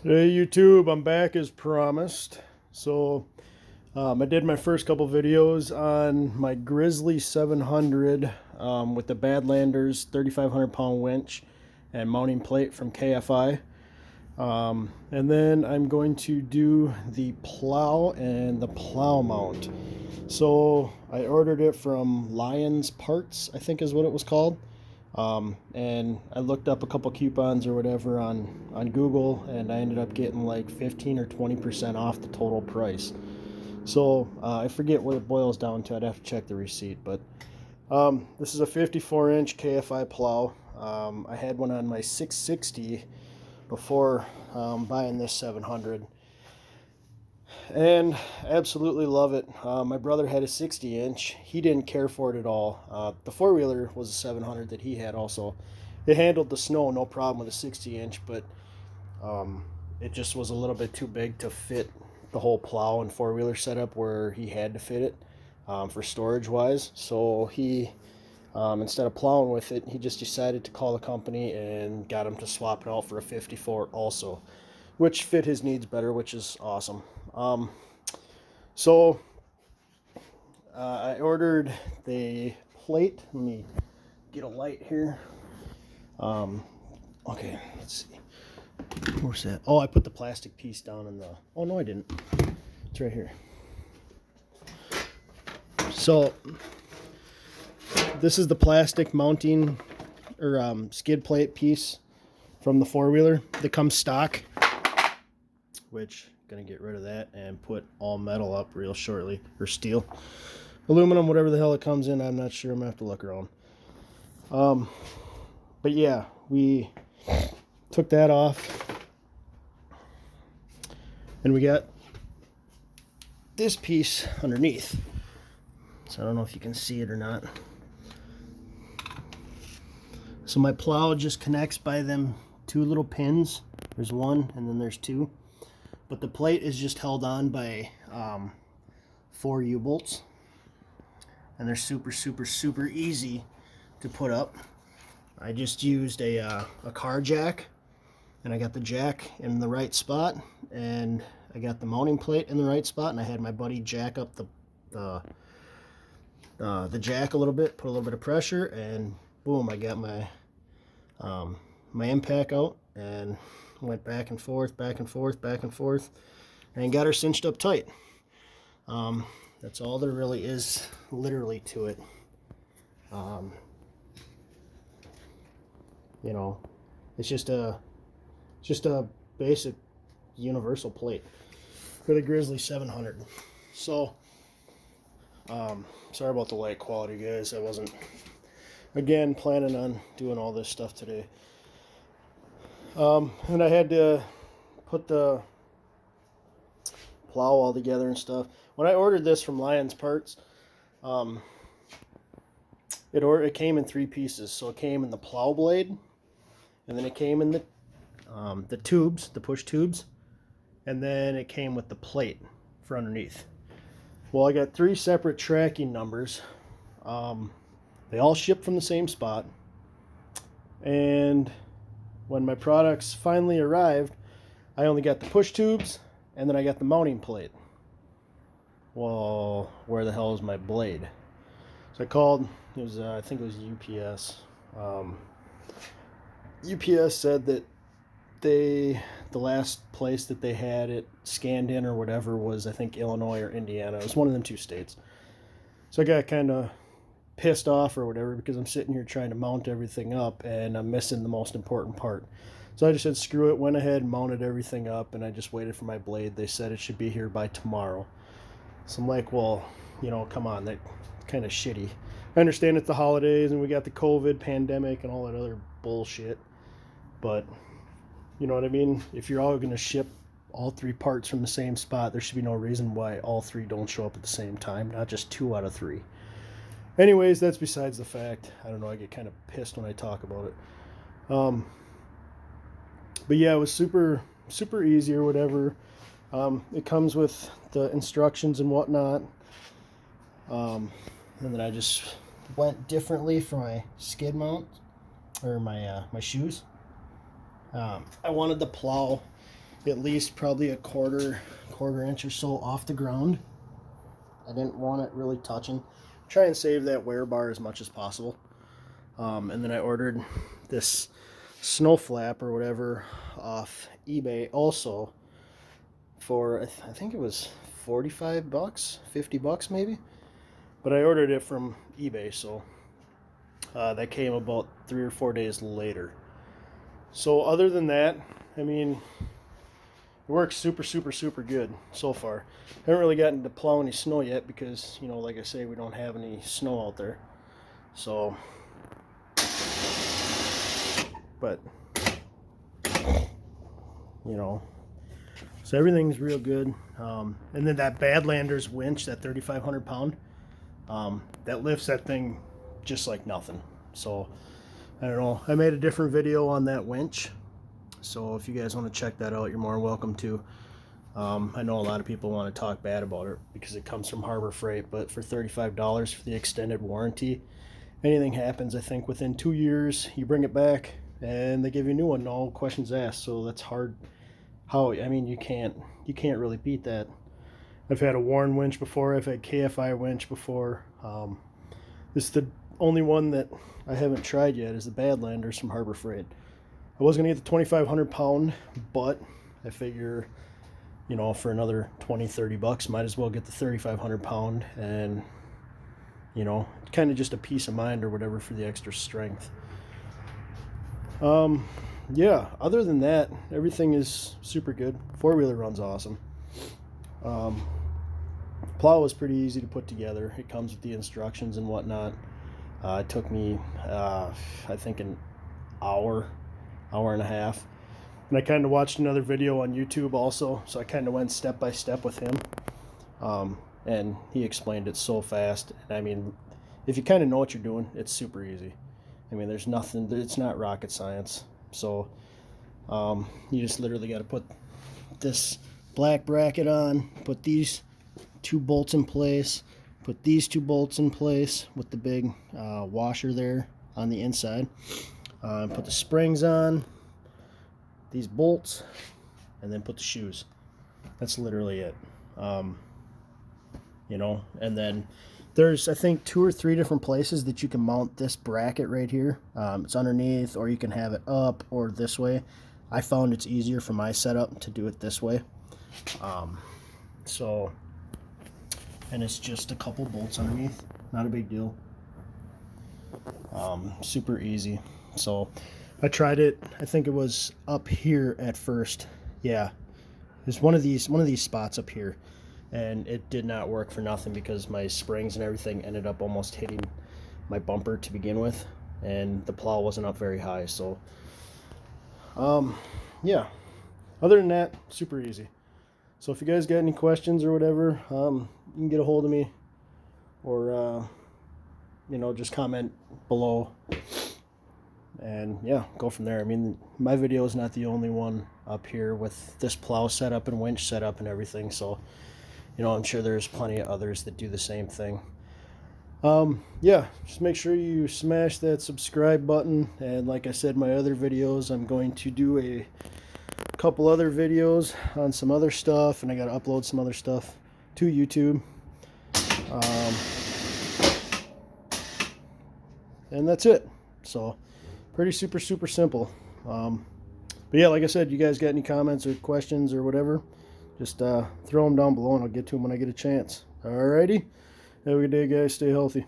Hey YouTube, I'm back as promised. I did my first couple videos on my Grizzly 700 with the Badlanders 3,500 pound winch and mounting plate from KFI. And then I'm going to do the plow and the plow mount. So I ordered it from Lions Parts, I think is what it was called. And I looked up a couple coupons or whatever on Google, and I ended up getting like 15 or 20% off the total price. So I forget what it boils down to. I'd have to check the receipt, but this is a 54-inch KFI plow. I had one on my 660 before buying this 700, and absolutely love it. My brother had a 60-inch. He didn't care for it at all. The four-wheeler was a 700 that he had also. It handled the snow no problem with a 60-inch, but it just was a little bit too big to fit the whole plow and four-wheeler setup where he had to fit it for storage-wise. So he, instead of plowing with it, he just decided to call the company and got him to swap it out for a 54 also, which fit his needs better, which is awesome. I ordered the plate. Let me get a light here. Okay, let's see. Where's that? Oh, I put the plastic piece down in the... Oh, no, I didn't. It's right here. So, this is the plastic mounting or skid plate piece from the four-wheeler that comes stock, which... Gonna get rid of that and put all metal up real shortly, or steel, aluminum, whatever the hell it comes in. I'm not sure. I'm gonna have to look around. But yeah, we took that off, and we got this piece underneath. So I don't know if you can see it or not. So my plow just connects by them two little pins. There's one, and then there's two. But the plate is just held on by 4 U-bolts, and they're super easy to put up. I just used a car jack, and I got the jack in the right spot, and I got the mounting plate in the right spot, and I had my buddy jack up the jack a little bit, put a little bit of pressure, and boom, I got my my impact out, and went back and forth, and got her cinched up tight. That's all there really is literally to it. You know, it's just a basic universal plate for the Grizzly 700. So, sorry about the light quality, guys. I wasn't, again, planning on doing all this stuff today. And I had to put the plow all together and stuff. When I ordered this from Lions Parts, it came in 3 pieces. So it came in the plow blade, and then it came in the tubes, the push tubes, and then it came with the plate for underneath. Well, I got 3 separate tracking numbers. They all ship from the same spot, and when my products finally arrived, I only got the push tubes, and then I got the mounting plate. Well, where the hell is my blade? So I called, it was I think it was UPS. UPS said that the last place that they had it scanned in or whatever was, I think, Illinois or Indiana. It was one of them 2 states. So I got kind of pissed off or whatever, because I'm sitting here trying to mount everything up and I'm missing the most important part. So I just said screw it, went ahead and mounted everything up, and I just waited for my blade. They said it should be here by tomorrow. So I'm like, well, you know, come on, that's kind of shitty. I understand it's the holidays and we got the COVID pandemic and all that other bullshit, but you know what I mean? If you're all going to ship all 3 parts from the same spot, there should be no reason why all 3 don't show up at the same time, not just 2 out of 3. Anyways, that's besides the fact. I don't know, I get kind of pissed when I talk about it. But yeah, it was super easy or whatever. It comes with the instructions and whatnot. And then I just went differently for my skid mount, or my shoes. I wanted the plow at least probably a quarter inch or so off the ground. I didn't want it really touching. Try and save that wear bar as much as possible. And then I ordered this snow flap or whatever off eBay also for, I think it was 45 bucks, 50 bucks maybe. But I ordered it from eBay, so that came about 3 or 4 days later. So other than that, I mean, it works super good so far. I haven't really gotten to plow any snow yet because, you know, like I say, we don't have any snow out there. So, but, you know, so everything's real good. And then that Badlander's winch, that 3,500 pound, that lifts that thing just like nothing. So, I don't know. I made a different video on that winch. So if you guys want to check that out, you're more welcome to. I know a lot of people want to talk bad about it because it comes from Harbor Freight, but for $35 for the extended warranty, anything happens, I think within 2 years, you bring it back and they give you a new one, no questions asked. So that's hard. I mean, you can't really beat that. I've had a Warren winch before. I've had KFI winch before. This is the only one that I haven't tried yet is the Badlanders from Harbor Freight. I was going to get the 2,500 pound, but I figure, you know, for another 20-30 bucks, might as well get the 3,500 pound and, you know, kind of just a peace of mind or whatever for the extra strength. Yeah, other than that, everything is super good. Four-wheeler runs awesome. Plow was pretty easy to put together. It comes with the instructions and whatnot. It took me, I think, an hour and a half. And I kind of watched another video on YouTube also, so I kind of went step by step with him. And he explained it so fast. And I mean, if you kind of know what you're doing, it's super easy. I mean, there's nothing, it's not rocket science. So you just literally got to put this black bracket on, put these 2 bolts in place, put these 2 bolts in place with the big washer there on the inside. Put the springs on, these bolts, and then put the shoes. That's literally it. You know, and then there's, I think, 2 or 3 different places that you can mount this bracket right here. It's underneath, or you can have it up or this way. I found it's easier for my setup to do it this way. So, and it's just a couple bolts underneath, not a big deal. Super easy. So I tried it. I think it was up here at first. Yeah, there's one of these spots up here, and it did not work for nothing because my springs and everything ended up almost hitting my bumper to begin with, and the plow wasn't up very high. So yeah, other than that, super easy. So if you guys got any questions or whatever, you can get a hold of me, or you know, just comment below, and yeah, go from there. I mean, my video is not the only one up here with this plow setup and winch setup and everything, so, you know, I'm sure there's plenty of others that do the same thing. Yeah, just make sure you smash that subscribe button, and like I said, my other videos, I'm going to do a couple other videos on some other stuff, and I got to upload some other stuff to YouTube. And that's it. So pretty super simple. But yeah, like I said, you guys got any comments or questions or whatever, just throw them down below and I'll get to them when I get a chance. Alrighty, have a good day, guys. Stay healthy.